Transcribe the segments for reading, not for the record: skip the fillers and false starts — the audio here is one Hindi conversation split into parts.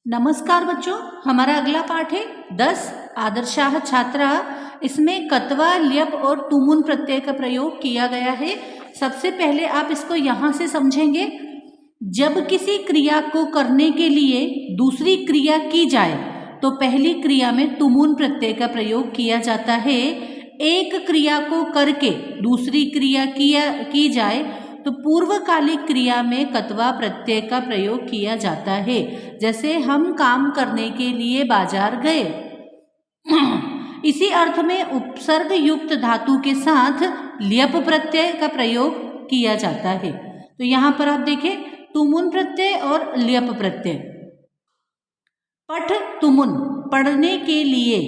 नमस्कार बच्चों, हमारा अगला पाठ है 10 आदर्शाः छात्रा। इसमें कत्वा, ल्यप और तुमुन प्रत्यय का प्रयोग किया गया है। सबसे पहले आप इसको यहाँ से समझेंगे। जब किसी क्रिया को करने के लिए दूसरी क्रिया की जाए तो पहली क्रिया में तुमुन प्रत्यय का प्रयोग किया जाता है। एक क्रिया को करके दूसरी क्रिया की जाए तो पूर्वकालिक क्रिया में कत्वा प्रत्यय का प्रयोग किया जाता है। जैसे हम काम करने के लिए बाजार गए। इसी अर्थ में उपसर्ग युक्त धातु के साथ ल्यप प्रत्यय का प्रयोग किया जाता है। तो यहाँ पर आप देखें, तुमुन प्रत्यय और ल्यप प्रत्यय। पठ तुमुन, पढ़ने के लिए।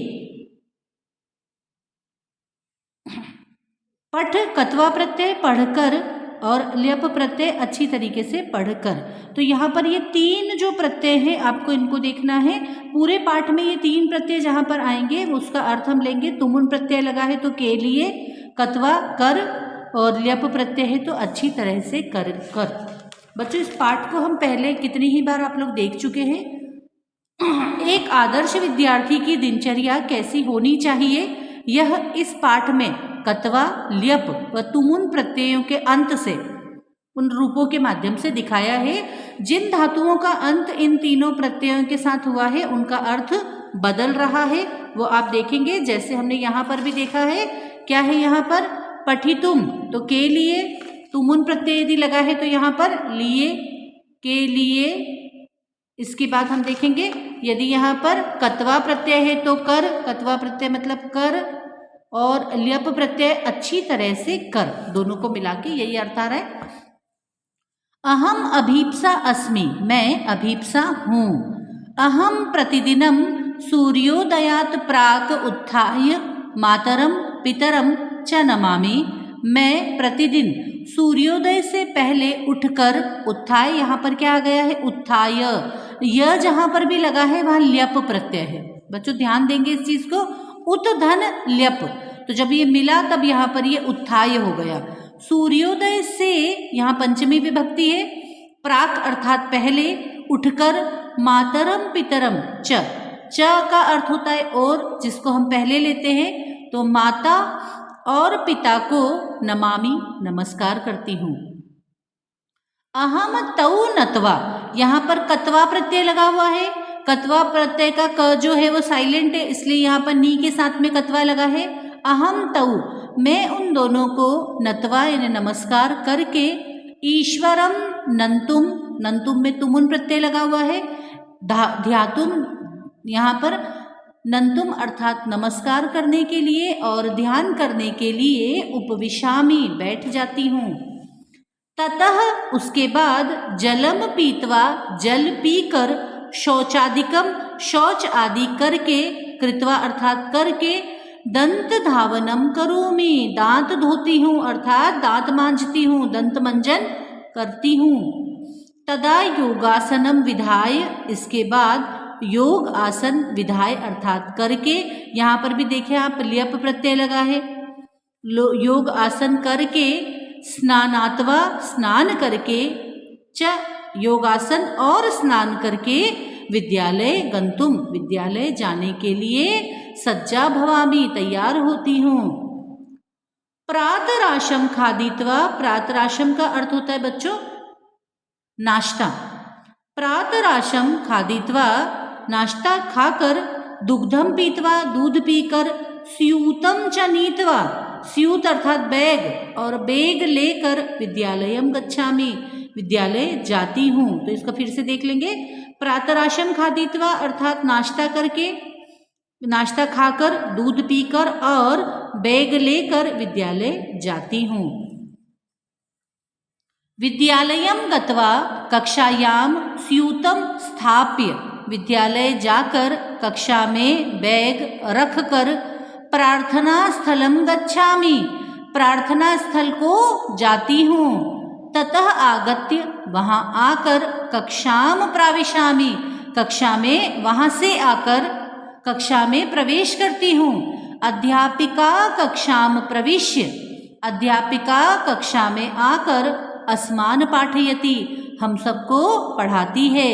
पठ कत्वा प्रत्यय, पढ़कर, और ल्यप प्रत्यय अच्छी तरीके से पढ़कर। तो यहाँ पर ये तीन जो प्रत्यय हैं आपको इनको देखना है। पूरे पाठ में ये तीन प्रत्यय जहाँ पर आएंगे उसका अर्थ हम लेंगे। तुमुन प्रत्यय लगा है तो के लिए, कत्वा कर, और ल्यप प्रत्यय है तो अच्छी तरह से कर। बच्चों, इस पाठ को हम पहले कितनी ही बार आप लोग देख चुके हैं। एक आदर्श विद्यार्थी की दिनचर्या कैसी होनी चाहिए, यह इस पाठ में कत्वा, ल्यप व तुमुन प्रत्ययों के अंत से, उन रूपों के माध्यम से दिखाया है। जिन धातुओं का अंत इन तीनों प्रत्ययों के साथ हुआ है उनका अर्थ बदल रहा है, वो आप देखेंगे। जैसे हमने यहाँ पर भी देखा है, क्या है यहाँ पर, पठितुम तो के लिए, तुमुन प्रत्यय यदि लगा है तो यहाँ पर लिए, के लिए। इसके बाद हम देखेंगे यदि यहाँ पर कत्वा प्रत्यय है तो कर, कत्वा प्रत्यय मतलब कर, और ल्यप प्रत्यय अच्छी तरह से कर, दोनों को मिला के यही अर्थ आ रहा है। अहम अभीप्सा अस्मि, मैं अभीप्सा हूँ। अहम प्रतिदिनम सूर्योदयात् प्राक उत्थाय मातरम पितरम च नमामि, मैं प्रतिदिन सूर्योदय से पहले उठकर, उत्थाय यहाँ पर क्या आ गया है, उत्थाय। यह जहाँ पर भी लगा है वहाँ ल्यप प्रत्यय है। बच्चों ध्यान देंगे इस चीज को, उत धन ल्यप, तो जब ये मिला तब यहाँ पर ये उत्थाय हो गया। सूर्योदय से यहाँ पंचमी विभक्ति है, प्राक अर्थात पहले, उठकर, मातरम पितरम च, का अर्थ होता है और, जिसको हम पहले लेते हैं, तो माता और पिता को नमामि, नमस्कार करती हूँ। अहम तौ नत्वा, यहाँ पर कत्वा प्रत्यय लगा हुआ है। कत्वा प्रत्यय का क जो है वो साइलेंट है, इसलिए यहाँ पर नी के साथ में कत्वा लगा है। अहम तौ, मैं उन दोनों को, नत्वा यानी नमस्कार करके, ईश्वरम नंतुम, नंतुम में तुमुन प्रत्यय लगा हुआ है। ध्यातुम, यहाँ पर नंतुम अर्थात नमस्कार करने के लिए और ध्यान करने के लिए, उपविशामि बैठ जाती हूँ। ततः उसके बाद, जलम पीत्वा जल पीकर, शौचादिकम शौच आदि करके, कृत्वा अर्थात करके, दंत धावनम करोमि, दांत धोती हूँ अर्थात दांत मांजती हूँ, दंत मंजन करती हूँ। तदा योगासनम विधाय, इसके बाद योग आसन विधाय अर्थात करके, यहाँ पर भी देखें आप ल्यप प्रत्यय लगा है। योग आसन करके, स्नानात्वा स्नान करके, च योगासन और स्नान करके, विद्यालय गंतुम विद्यालय जाने के लिए, सज्जा भवामि तैयार होती हूँ। प्रातराशम खादित्वा, प्रातराशम का अर्थ होता है बच्चों नाश्ता। प्रातराशम खादित्वा, नाश्ता खाकर, दुग्धम पीत्वा दूध पीकर, स्यूतम च नीत्वा, स्यूत अर्थात बैग, और बैग लेकर, विद्यालयम गच्छामि विद्यालय जाती हूँ। तो इसको फिर से देख लेंगे। प्रातराशम खादित्वा अर्थात नाश्ता करके, नाश्ता खाकर, दूध पीकर और बैग लेकर विद्यालय जाती हूँ। विद्यालयम गत्वा, कक्षायाम स्यूतम स्थाप्य, विद्यालय जाकर कक्षा में बैग रखकर, प्रार्थना स्थलम गच्छामि, प्रार्थना स्थल को जाती हूँ। ततः आगत्य, वहाँ आकर, कक्षाम प्राविशामि, कक्षा में वहाँ से आकर कक्षा में प्रवेश करती हूँ। अध्यापिका कक्षाम प्रविश्य, अध्यापिका कक्षा में आकर, अस्मान पाठयति हम सबको पढ़ाती है।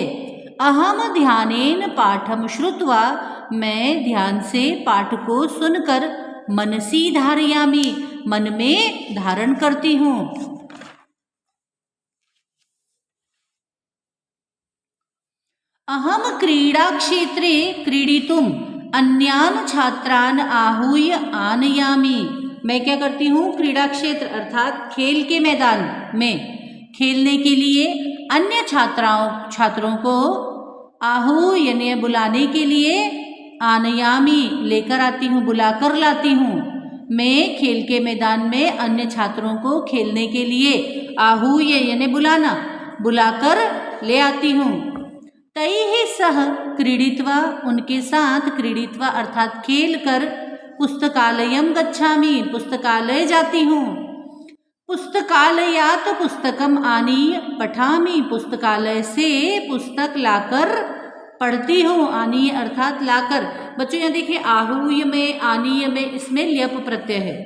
अहम ध्यानेन पाठम श्रुत्वा, मैं ध्यान से पाठ को सुनकर मनसी धारयामि, मन में धारण करती हूँ। अहम क्रीड़ा क्षेत्रे क्रीडितुम अन्यान छात्रान आहूय आनयामि, मैं क्या करती हूँ, क्रीड़ा क्षेत्र अर्थात खेल के मैदान में खेलने के लिए अन्य छात्रों को आहू यानी बुलाने के लिए, आनयामी लेकर आती हूँ, बुलाकर लाती हूँ। मैं खेल के मैदान में अन्य छात्रों को खेलने के लिए आहू यानी बुलाना, बुलाकर ले आती हूँ। तैः सह क्रीडित्वा, उनके साथ, क्रीडित्वा अर्थात खेल कर, पुस्तकालयम गच्छामि, पुस्तकालय जाती हूँ। पुस्तकालयात पुस्तकम आनीय पठामि, पुस्तकालय से पुस्तक लाकर पढ़ती हूँ। आनीय अर्थात लाकर। बच्चों यहाँ देखिए आहूय में, आनीय में, इसमें ल्यप प्रत्यय है।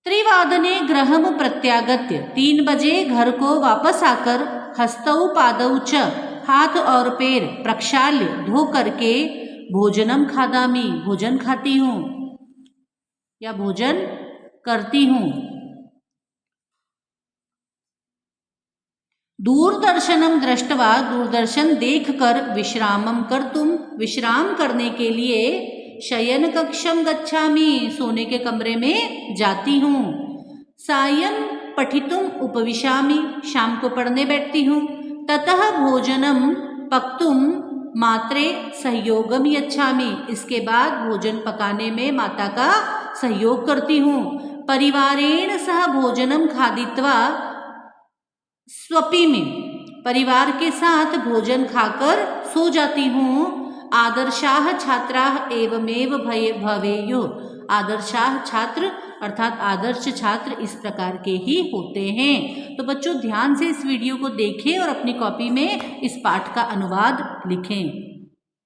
त्रिवादने गृहम प्रत्यागत्य, 3 बजे घर को वापस आकर, हस्तौ पादौ च, हाथ और पैर प्रक्षाल्य धो करके, भोजनम खादामि, भोजन खाती हूँ या भोजन करती हूँ। दूरदर्शनम दृष्टवा, दूरदर्शन देखकर, विश्रामम कर्तुम, विश्राम करने के लिए, शयन कक्षम गच्छामि, सोने के कमरे में जाती हूँ। सायं पठितुम उपविशामि, शाम को पढ़ने बैठती हूँ। ततः भोजनम पक्तुम मात्रे सहयोगम यच्छामि, इसके बाद भोजन पकाने में माता का सहयोग करती हूँ। परिवारेण सह भोजनम खादित्वा स्वपि में, परिवार के साथ भोजन खाकर सो जाती हूँ। आदर्शाः छात्राः एवमेव भवेयुः, आदर्शाः छात्र अर्थात आदर्श छात्र इस प्रकार के ही होते हैं। तो बच्चों ध्यान से इस वीडियो को देखें और अपनी कॉपी में इस पाठ का अनुवाद लिखें।